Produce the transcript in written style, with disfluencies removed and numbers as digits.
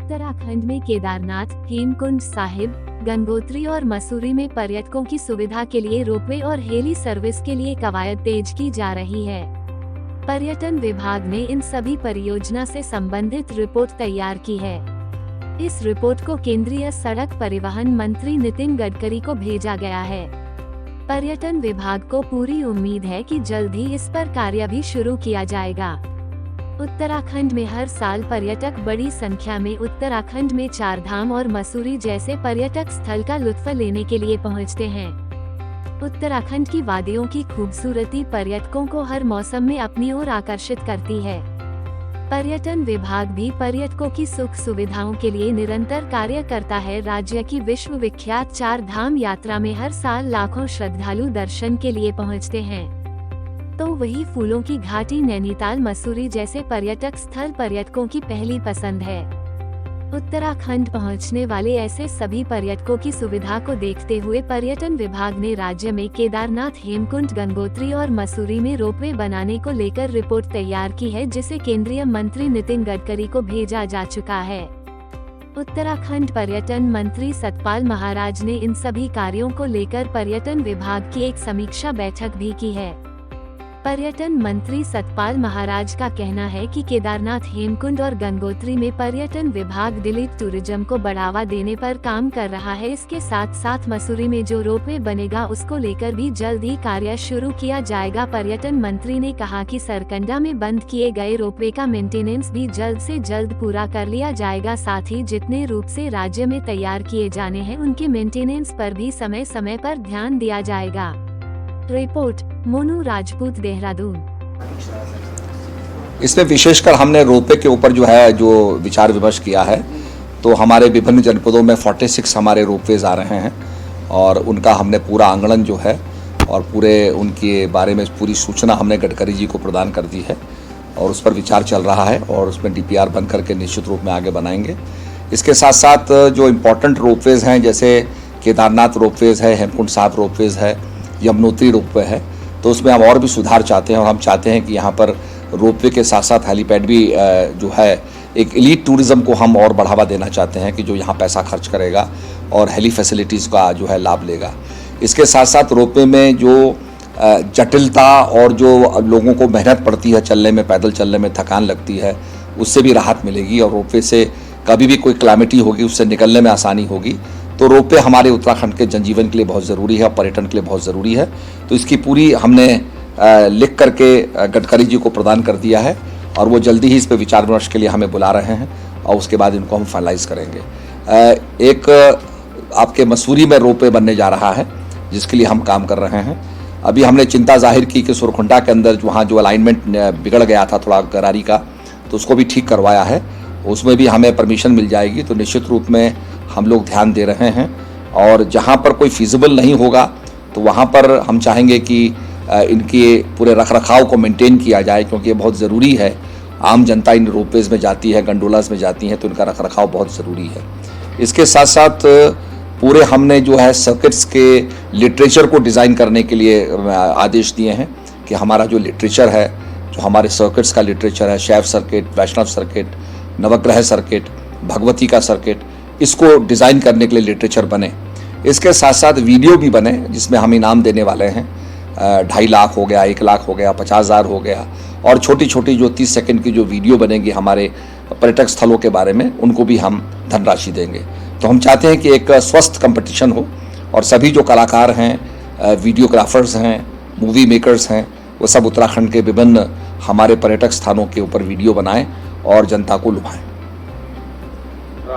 उत्तराखंड में केदारनाथ, हेमकुंड साहिब, गंगोत्री और मसूरी में पर्यटकों की सुविधा के लिए रोपवे और हेली सर्विस के लिए कवायद तेज की जा रही है। पर्यटन विभाग ने इन सभी परियोजना से संबंधित रिपोर्ट तैयार की है। इस रिपोर्ट को केंद्रीय सड़क परिवहन मंत्री नितिन गडकरी को भेजा गया है। पर्यटन विभाग को पूरी उम्मीद है कि जल्द ही इस पर कार्य भी शुरू किया जाएगा। उत्तराखंड में हर साल पर्यटक बड़ी संख्या में उत्तराखंड में चार धाम और मसूरी जैसे पर्यटक स्थल का लुत्फ लेने के लिए पहुंचते हैं। उत्तराखंड की वादियों की खूबसूरती पर्यटकों को हर मौसम में अपनी ओर आकर्षित करती है। पर्यटन विभाग भी पर्यटकों की सुख सुविधाओं के लिए निरंतर कार्य करता है। राज्य की विश्व विख्यात चार धाम यात्रा में हर साल लाखों श्रद्धालु दर्शन के लिए पहुंचते हैं, तो वही फूलों की घाटी नैनीताल मसूरी जैसे पर्यटक स्थल पर्यटकों की पहली पसंद है। उत्तराखंड पहुंचने वाले ऐसे सभी पर्यटकों की सुविधा को देखते हुए पर्यटन विभाग ने राज्य में केदारनाथ, हेमकुंड, गंगोत्री और मसूरी में रोपवे बनाने को लेकर रिपोर्ट तैयार की है, जिसे केंद्रीय मंत्री नितिन गडकरी को भेजा जा चुका है। उत्तराखंड पर्यटन मंत्री सतपाल महाराज ने इन सभी कार्यों को लेकर पर्यटन विभाग की एक समीक्षा बैठक भी की है। पर्यटन मंत्री सतपाल महाराज का कहना है कि केदारनाथ, हेमकुंड और गंगोत्री में पर्यटन विभाग दिलीप टूरिज्म को बढ़ावा देने पर काम कर रहा है। इसके साथ साथ मसूरी में जो रोपवे बनेगा उसको लेकर भी जल्द ही कार्य शुरू किया जाएगा। पर्यटन मंत्री ने कहा कि सरकंडा में बंद किए गए रोपवे का मेंटेनेंस भी जल्द से जल्द पूरा कर लिया जाएगा। साथ ही जितने रूप से राज्य में तैयार किए जाने हैं उनके मेंटेनेंस पर भी समय समय पर ध्यान दिया जाएगा। रिपोर्ट मोनू राजपूत, देहरादून। इसमें विशेषकर हमने रोपवे के ऊपर जो विचार विमर्श किया है, तो हमारे विभिन्न जनपदों में 46 हमारे रोपवेज आ रहे हैं और उनका हमने पूरा आंगणन और पूरे उनके बारे में पूरी सूचना हमने गडकरी जी को प्रदान कर दी है और उस पर विचार चल रहा है और उसमें DPR बन करके निश्चित रूप में आगे बनाएंगे। इसके साथ साथ जो इम्पोर्टेंट रोपवेज हैं, जैसे केदारनाथ रोपवेज है, हेमकुंड साहिब रोपवेज है, यमुनोत्री रोपवे है, तो उसमें हम और भी सुधार चाहते हैं और हम चाहते हैं कि यहाँ पर रोपवे के साथ साथ हेलीपैड भी एक एलीट टूरिज़्म को हम और बढ़ावा देना चाहते हैं कि जो यहाँ पैसा खर्च करेगा और हेली फैसिलिटीज़ का लाभ लेगा। इसके साथ साथ रोपवे में जो जटिलता और जो लोगों को मेहनत पड़ती है चलने में, पैदल चलने में थकान लगती है, उससे भी राहत मिलेगी और रोपवे से कभी भी कोई क्लैमिटी होगी उससे निकलने में आसानी होगी। तो रोपवे हमारे उत्तराखंड के जनजीवन के लिए बहुत ज़रूरी है और पर्यटन के लिए बहुत ज़रूरी है। तो इसकी पूरी हमने लिख करके गडकरी जी को प्रदान कर दिया है और वो जल्दी ही इस पर विचार विमर्श के लिए हमें बुला रहे हैं और उसके बाद इनको हम फाइनलाइज करेंगे। एक आपके मसूरी में रोपवे बनने जा रहा है जिसके लिए हम काम कर रहे हैं। अभी हमने चिंता जाहिर की कि सुरखुंडा के अंदर वहाँ जो अलाइनमेंट बिगड़ गया था थोड़ा गरारी का, तो उसको भी ठीक करवाया है, उसमें भी हमें परमिशन मिल जाएगी। तो निश्चित रूप में हम लोग ध्यान दे रहे हैं और जहाँ पर कोई फिजिबल नहीं होगा तो वहाँ पर हम चाहेंगे कि इनके पूरे रखरखाव को मेंटेन किया जाए, क्योंकि ये बहुत ज़रूरी है। आम जनता इन रोपवेज में जाती है, गंडोलास में जाती है, तो इनका रखरखाव बहुत ज़रूरी है। इसके साथ साथ पूरे हमने सर्किट्स के लिटरेचर को डिज़ाइन करने के लिए आदेश दिए हैं कि हमारा जो लिटरेचर है, जो हमारे सर्किट्स का लिटरेचर है, शैव सर्किट, वैष्णव सर्किट, नवग्रह सर्किट, भगवती का सर्किट, इसको डिज़ाइन करने के लिए लिटरेचर बने। इसके साथ साथ वीडियो भी बने जिसमें हम इनाम देने वाले हैं। 2.5 लाख हो गया, 1 लाख हो गया, 50,000 हो गया और छोटी छोटी जो 30 सेकंड की जो वीडियो बनेगी हमारे पर्यटक स्थलों के बारे में, उनको भी हम धनराशि देंगे। तो हम चाहते हैं कि एक स्वस्थ कंपटीशन हो और सभी जो कलाकार हैं, वीडियोग्राफर्स हैं, मूवी मेकर्स हैं, वो सब उत्तराखंड के विभिन्न हमारे पर्यटक स्थानों के ऊपर वीडियो बनाएं और जनता को लुभाएं।